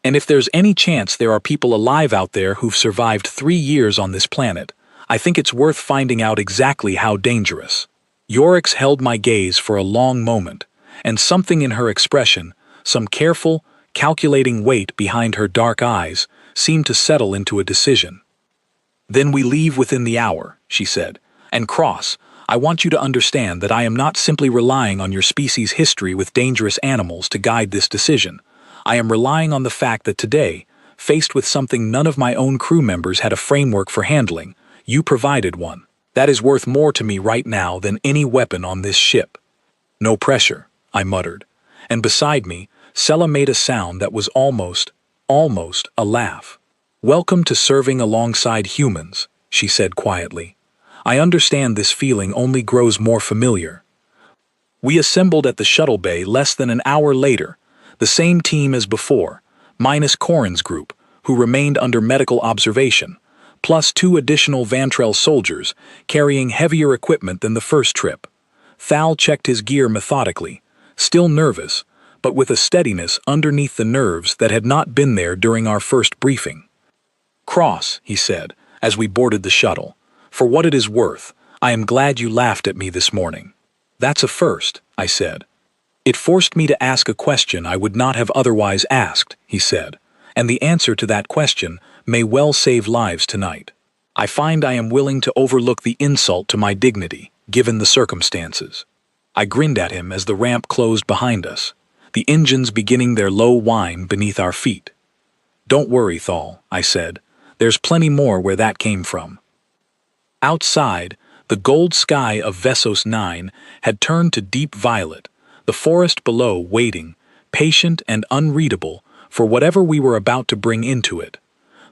"And if there's any chance there are people alive out there who've survived 3 years on this planet, I think it's worth finding out exactly how dangerous." Yorick held my gaze for a long moment, and something in her expression, some careful, calculating weight behind her dark eyes, seemed to settle into a decision. "Then we leave within the hour," she said. "And Cross, I want you to understand that I am not simply relying on your species' history with dangerous animals to guide this decision. I am relying on the fact that today, faced with something none of my own crew members had a framework for handling, you provided one. That is worth more to me right now than any weapon on this ship." "No pressure," I muttered, and beside me, Sella made a sound that was almost a laugh. "Welcome to serving alongside humans," she said quietly. "I understand this feeling only grows more familiar." We assembled at the shuttle bay less than an hour later, the same team as before, minus Corin's group, who remained under medical observation, plus 2 additional Vantrell soldiers carrying heavier equipment than the first trip. Thal checked his gear methodically, still nervous, but with a steadiness underneath the nerves that had not been there during our first briefing. "Cross," he said, as we boarded the shuttle, "for what it is worth, I am glad you laughed at me this morning." "That's a first," I said. "It forced me to ask a question I would not have otherwise asked," he said, "and the answer to that question may well save lives tonight. I find I am willing to overlook the insult to my dignity, given the circumstances." I grinned at him as the ramp closed behind us, the engines beginning their low whine beneath our feet. "Don't worry, Thal," I said. "There's plenty more where that came from." Outside, the gold sky of Vessos 9 had turned to deep violet, the forest below waiting, patient and unreadable, for whatever we were about to bring into it.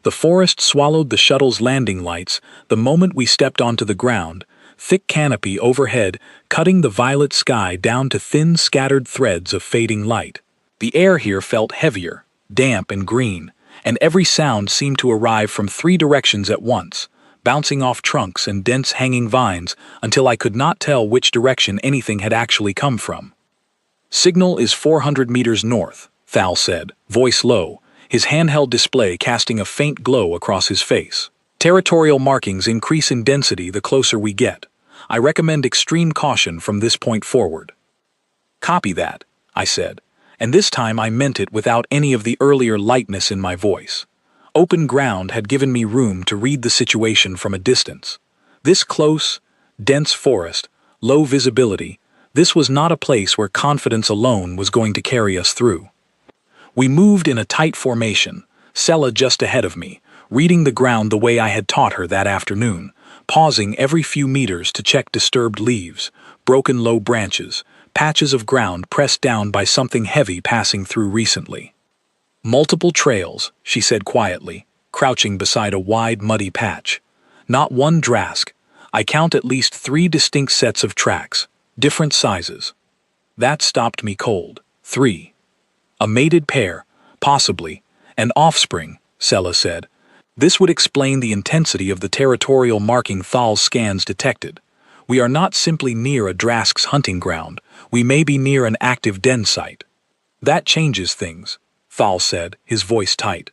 The forest swallowed the shuttle's landing lights the moment we stepped onto the ground, thick canopy overhead cutting the violet sky down to thin scattered threads of fading light. The air here felt heavier, damp and green, and every sound seemed to arrive from 3 directions at once, bouncing off trunks and dense hanging vines until I could not tell which direction anything had actually come from. "Signal is 400 meters north," Thal said, voice low, his handheld display casting a faint glow across his face. "Territorial markings increase in density the closer we get. I recommend extreme caution from this point forward." "Copy that," I said, and this time I meant it without any of the earlier lightness in my voice. Open ground had given me room to read the situation from a distance. This close, dense forest, low visibility, this was not a place where confidence alone was going to carry us through. We moved in a tight formation, Sella just ahead of me, reading the ground the way I had taught her that afternoon, pausing every few meters to check disturbed leaves, broken low branches, patches of ground pressed down by something heavy passing through recently. "Multiple trails," she said quietly, crouching beside a wide, muddy patch. "Not one Drask. I count at least 3 distinct sets of tracks, different sizes." That stopped me cold. 3. "A mated pair, possibly, an offspring," Sella said. This would explain the intensity of the territorial marking Thal's scans detected. We are not simply near a Drask's hunting ground, we may be near an active den site. That changes things, Thal said, his voice tight.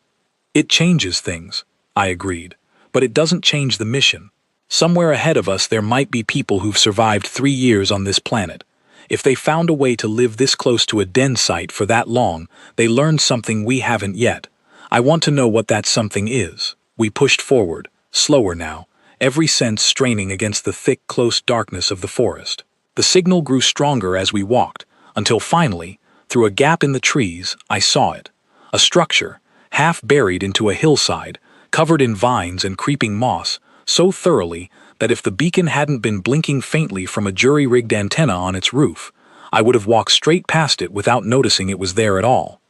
It changes things, I agreed, but it doesn't change the mission. Somewhere ahead of us there might be people who've survived 3 years on this planet. If they found a way to live this close to a den site for that long, they learned something we haven't yet. I want to know what that something is. We pushed forward, slower now, every sense straining against the thick, close darkness of the forest. The signal grew stronger as we walked, until finally, through a gap in the trees, I saw it. A structure, half buried into a hillside, covered in vines and creeping moss, so thoroughly that if the beacon hadn't been blinking faintly from a jury-rigged antenna on its roof, I would have walked straight past it without noticing it was there at all.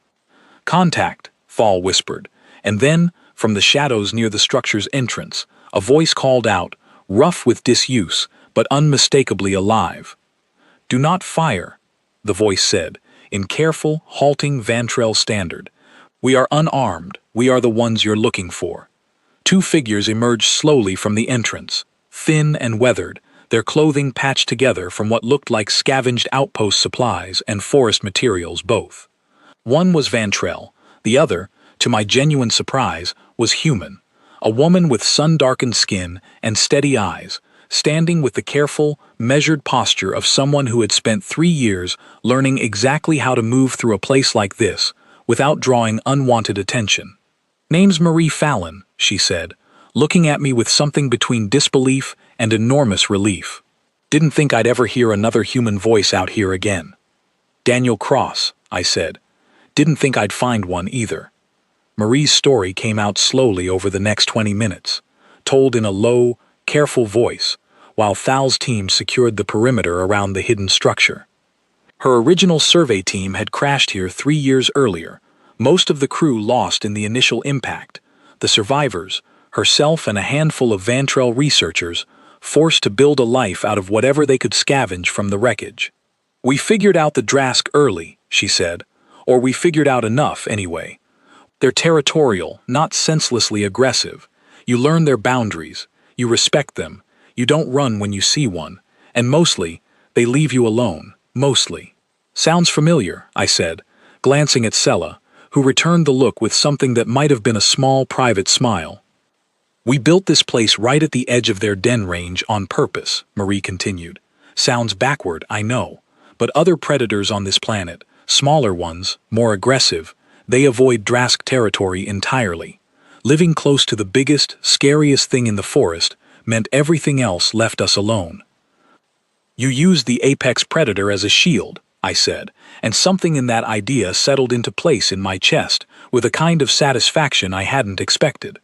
"Contact," Thal whispered, and then, from the shadows near the structure's entrance, a voice called out, rough with disuse, but unmistakably alive. "Do not fire," the voice said, in careful, halting Vantrell standard. "We are unarmed, we are the ones you're looking for." 2 figures emerged slowly from the entrance, thin and weathered, their clothing patched together from what looked like scavenged outpost supplies and forest materials both. One was Vantrell, the other, to my genuine surprise, was human, a woman with sun-darkened skin and steady eyes, standing with the careful, measured posture of someone who had spent 3 years learning exactly how to move through a place like this, without drawing unwanted attention. "Name's Marie Fallon," she said, looking at me with something between disbelief and enormous relief. "Didn't think I'd ever hear another human voice out here again." "Daniel Cross," I said. "Didn't think I'd find one either." Marie's story came out slowly over the next 20 minutes, told in a low, careful voice, while Thal's team secured the perimeter around the hidden structure. Her original survey team had crashed here 3 years earlier, most of the crew lost in the initial impact. The survivors, herself and a handful of Vantrell researchers, forced to build a life out of whatever they could scavenge from the wreckage. "We figured out the Drask early," she said, "or we figured out enough anyway. They're territorial, not senselessly aggressive. You learn their boundaries, you respect them, you don't run when you see one, and mostly, they leave you alone, mostly." "Sounds familiar," I said, glancing at Sella, who returned the look with something that might have been a small private smile. "We built this place right at the edge of their den range on purpose," Marie continued. "Sounds backward, I know, but other predators on this planet, smaller ones, more aggressive, they avoid Drask territory entirely. Living close to the biggest, scariest thing in the forest meant everything else left us alone." "You used the apex predator as a shield," I said, and something in that idea settled into place in my chest with a kind of satisfaction I hadn't expected.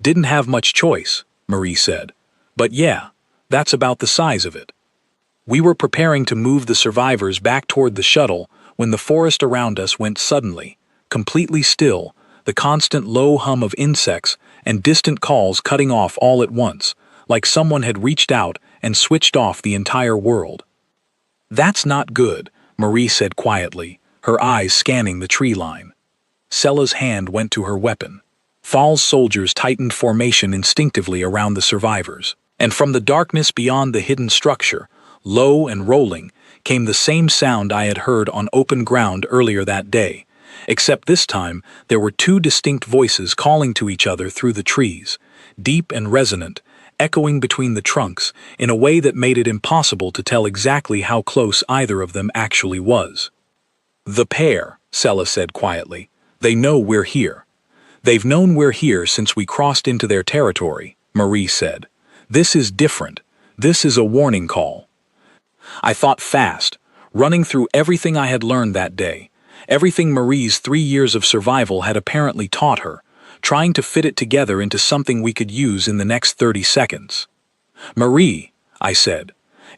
"Didn't have much choice," Marie said. "But yeah, that's about the size of it." We were preparing to move the survivors back toward the shuttle when the forest around us went suddenly, completely still, the constant low hum of insects and distant calls cutting off all at once, like someone had reached out and switched off the entire world. "That's not good," Marie said quietly, her eyes scanning the tree line. Sella's hand went to her weapon. Thal's soldiers tightened formation instinctively around the survivors, and from the darkness beyond the hidden structure, low and rolling, came the same sound I had heard on open ground earlier that day, except this time there were 2 distinct voices calling to each other through the trees, deep and resonant, echoing between the trunks in a way that made it impossible to tell exactly how close either of them actually was. "The pair," Sella said quietly. "They know we're here." "They've known we're here since we crossed into their territory," Marie said. "This is different. This is a warning call." I thought fast, running through everything I had learned that day, everything Marie's 3 years of survival had apparently taught her, trying to fit it together into something we could use in the next 30 seconds. "Marie," I said,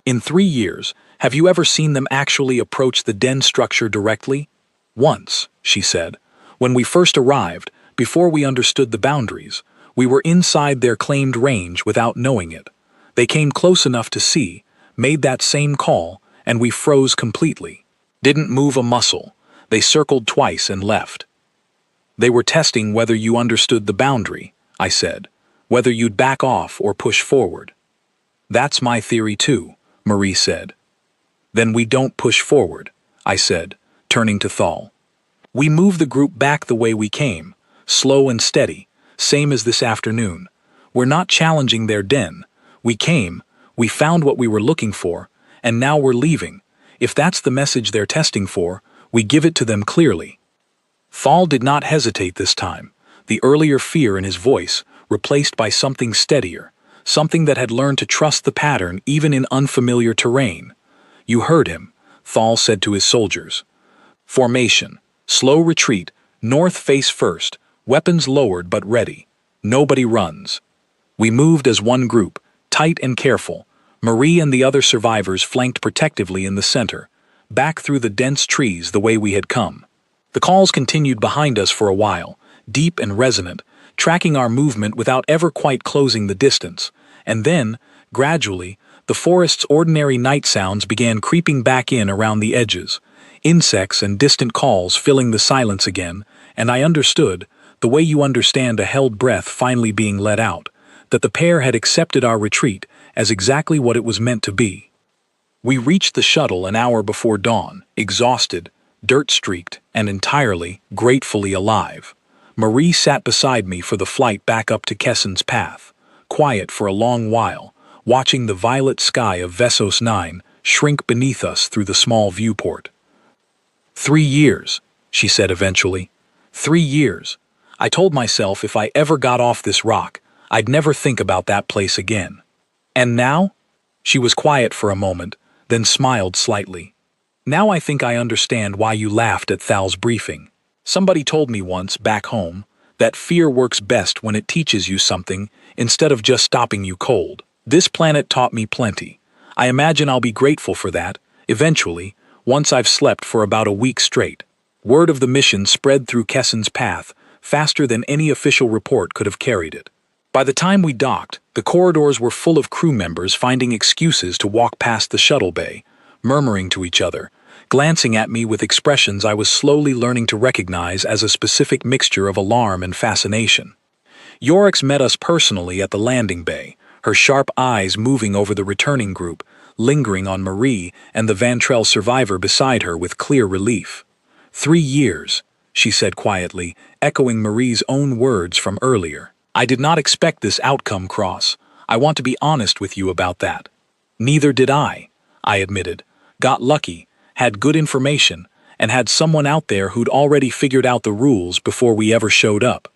"in 3 years, have you ever seen them actually approach the den structure directly?" "Once," she said. "When we first arrived, before we understood the boundaries, we were inside their claimed range without knowing it. They came close enough to see, made that same call, and we froze completely. Didn't move a muscle. They circled twice and left." "They were testing whether you understood the boundary," I said, "whether you'd back off or push forward." "That's my theory too," Marie said. "Then we don't push forward," I said, turning to Thal. "We move the group back the way we came, slow and steady, same as this afternoon. We're not challenging their den. We came, we found what we were looking for, and now we're leaving. If that's the message they're testing for, we give it to them clearly." Thal did not hesitate this time, the earlier fear in his voice replaced by something steadier, something that had learned to trust the pattern even in unfamiliar terrain. "You heard him," Thal said to his soldiers. "Formation, slow retreat, north face first, weapons lowered but ready. Nobody runs." We moved as one group, tight and careful. Marie and the other survivors flanked protectively in the center, back through the dense trees the way we had come. The calls continued behind us for a while, deep and resonant, tracking our movement without ever quite closing the distance. And then, gradually, the forest's ordinary night sounds began creeping back in around the edges, insects and distant calls filling the silence again, and I understood, the way you understand a held breath finally being let out, that the pair had accepted our retreat as exactly what it was meant to be. We reached the shuttle an hour before dawn, exhausted, dirt-streaked, and entirely, gratefully alive. Marie sat beside me for the flight back up to Kessen's path, quiet for a long while, watching the violet sky of Vessos 9 shrink beneath us through the small viewport. 3 years, she said eventually. 3 years. I told myself if I ever got off this rock, I'd never think about that place again. And now? She was quiet for a moment, then smiled slightly. "Now I think I understand why you laughed at Thal's briefing. Somebody told me once, back home, that fear works best when it teaches you something instead of just stopping you cold. This planet taught me plenty. I imagine I'll be grateful for that, eventually, once I've slept for about a week straight." Word of the mission spread through Kessen's path, faster than any official report could have carried it. By the time we docked, the corridors were full of crew members finding excuses to walk past the shuttle bay, murmuring to each other, glancing at me with expressions I was slowly learning to recognize as a specific mixture of alarm and fascination. Yorix met us personally at the landing bay, her sharp eyes moving over the returning group, lingering on Marie and the Vantrell survivor beside her with clear relief. 3 years, she said quietly, echoing Marie's own words from earlier. "I did not expect this outcome, Cross. I want to be honest with you about that." "Neither did I admitted. "Got lucky, had good information, and had someone out there who'd already figured out the rules before we ever showed up."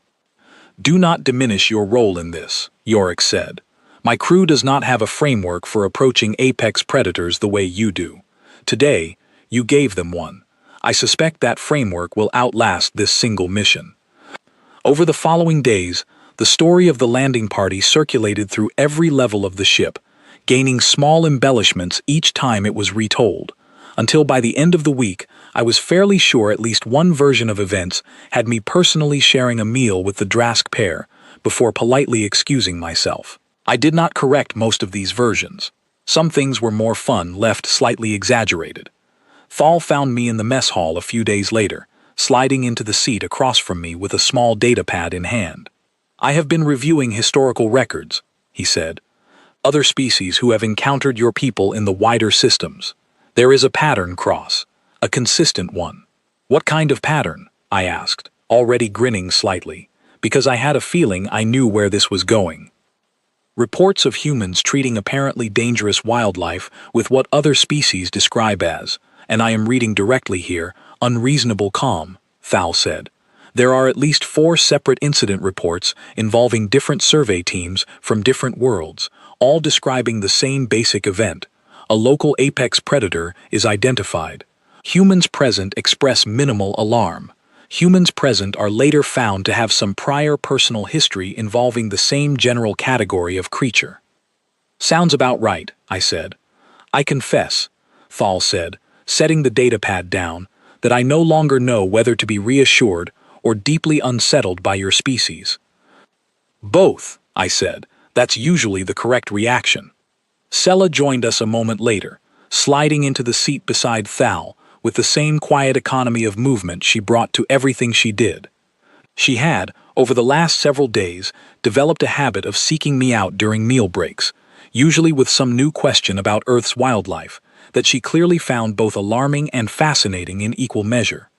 "Do not diminish your role in this," Yorix said. "My crew does not have a framework for approaching apex predators the way you do. Today, you gave them one. I suspect that framework will outlast this single mission." Over the following days, the story of the landing party circulated through every level of the ship, gaining small embellishments each time it was retold, until by the end of the week, I was fairly sure at least one version of events had me personally sharing a meal with the Drask pair, before politely excusing myself. I did not correct most of these versions. Some things were more fun, left slightly exaggerated. Thal found me in the mess hall a few days later, sliding into the seat across from me with a small data pad in hand. "I have been reviewing historical records," he said. "Other species who have encountered your people in the wider systems. There is a pattern, Cross, a consistent one." "What kind of pattern?" I asked, already grinning slightly, because I had a feeling I knew where this was going. "Reports of humans treating apparently dangerous wildlife with what other species describe as, and I am reading directly here, unreasonable calm," Thal said. "There are at least 4 separate incident reports involving different survey teams from different worlds, all describing the same basic event. A local apex predator is identified. Humans present express minimal alarm. Humans present are later found to have some prior personal history involving the same general category of creature." "Sounds about right," I said. "I confess," Thal said, setting the datapad down, "that I no longer know whether to be reassured or deeply unsettled by your species." "Both," I said. "That's usually the correct reaction." Sella joined us a moment later, sliding into the seat beside Thal, with the same quiet economy of movement she brought to everything she did. She had, over the last several days, developed a habit of seeking me out during meal breaks, usually with some new question about Earth's wildlife, that she clearly found both alarming and fascinating in equal measure.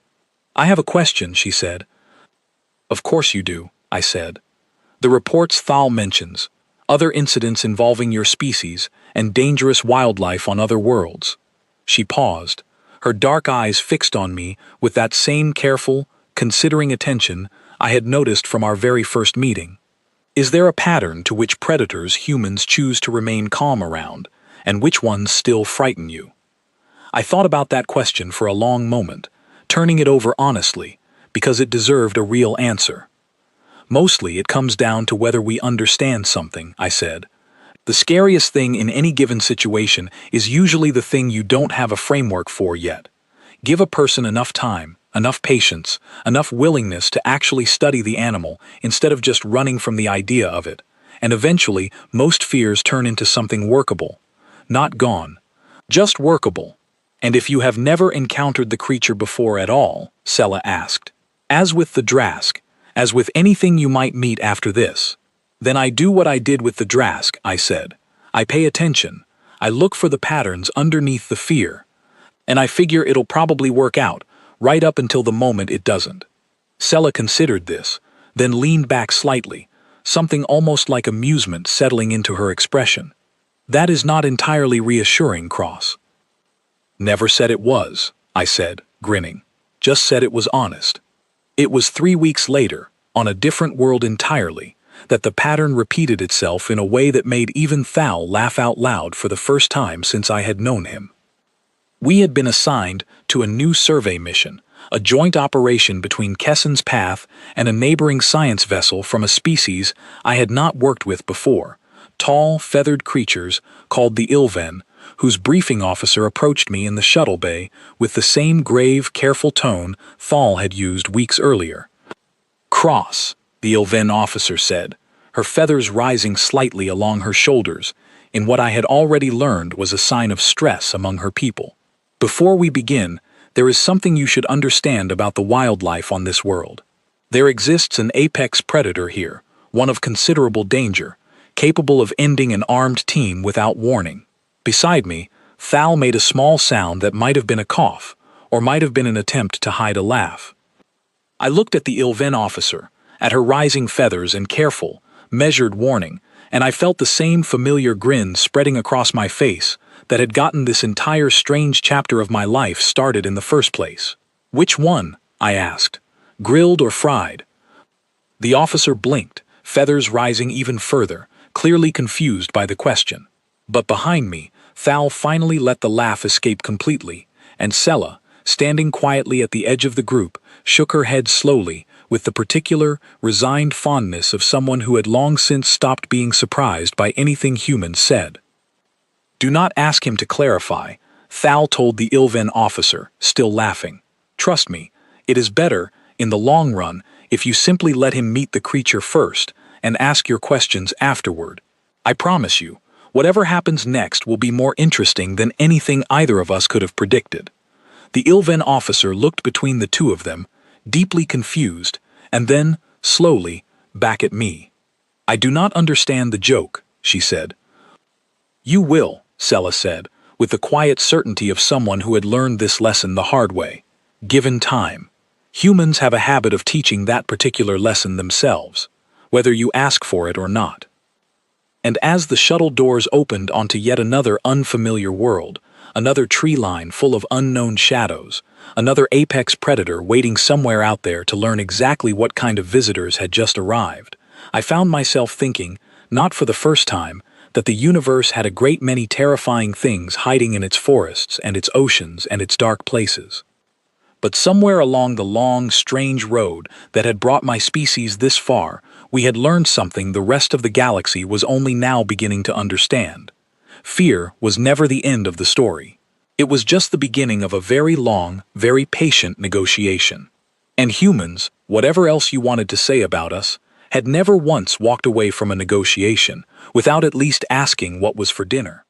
"I have a question," she said. "Of course you do," I said. "The reports Thal mentions, other incidents involving your species, and dangerous wildlife on other worlds." She paused, her dark eyes fixed on me with that same careful, considering attention I had noticed from our very first meeting. "Is there a pattern to which predators humans choose to remain calm around, and which ones still frighten you?" I thought about that question for a long moment, turning it over honestly, because it deserved a real answer. "Mostly it comes down to whether we understand something," I said. "The scariest thing in any given situation is usually the thing you don't have a framework for yet. Give a person enough time, enough patience, enough willingness to actually study the animal instead of just running from the idea of it, and eventually most fears turn into something workable. Not gone, just workable." "And if you have never encountered the creature before at all?" Sela asked. "As with the Drask, as with anything you might meet after this." "Then I do what I did with the Drask," I said. "I pay attention. I look for the patterns underneath the fear. And I figure it'll probably work out, right up until the moment it doesn't." Sela considered this, then leaned back slightly, something almost like amusement settling into her expression. "That is not entirely reassuring, Cross." "Never said it was," I said, grinning. "Just said it was honest." It was 3 weeks later, on a different world entirely, that the pattern repeated itself in a way that made even Thal laugh out loud for the first time since I had known him. We had been assigned to a new survey mission, a joint operation between Kessen's Path and a neighboring science vessel from a species I had not worked with before, tall, feathered creatures called the Ilven, whose briefing officer approached me in the shuttle bay with the same grave, careful tone Thal had used weeks earlier. "Cross," the Ilven officer said, her feathers rising slightly along her shoulders, in what I had already learned was a sign of stress among her people. "Before we begin, there is something you should understand about the wildlife on this world. There exists an apex predator here, one of considerable danger, capable of ending an armed team without warning." Beside me, Thal made a small sound that might have been a cough, or might have been an attempt to hide a laugh. I looked at the Ilven officer, at her rising feathers and careful, measured warning, and I felt the same familiar grin spreading across my face that had gotten this entire strange chapter of my life started in the first place. "Which one?" I asked. "Grilled or fried?" The officer blinked, feathers rising even further, clearly confused by the question. But behind me, Thal finally let the laugh escape completely, and Sela, standing quietly at the edge of the group, shook her head slowly, with the particular, resigned fondness of someone who had long since stopped being surprised by anything humans said. "Do not ask him to clarify," Thal told the Ilven officer, still laughing. "Trust me, it is better, in the long run, if you simply let him meet the creature first, and ask your questions afterward. I promise you, whatever happens next will be more interesting than anything either of us could have predicted." The Ilven officer looked between the two of them, deeply confused, and then, slowly, back at me. "I do not understand the joke," she said. "You will," Sela said, with the quiet certainty of someone who had learned this lesson the hard way. "Given time. Humans have a habit of teaching that particular lesson themselves, whether you ask for it or not." And as the shuttle doors opened onto yet another unfamiliar world, another tree line full of unknown shadows, another apex predator waiting somewhere out there to learn exactly what kind of visitors had just arrived, I found myself thinking, not for the first time, that the universe had a great many terrifying things hiding in its forests and its oceans and its dark places. But somewhere along the long, strange road that had brought my species this far, we had learned something the rest of the galaxy was only now beginning to understand. Fear was never the end of the story. It was just the beginning of a very long, very patient negotiation. And humans, whatever else you wanted to say about us, had never once walked away from a negotiation without at least asking what was for dinner.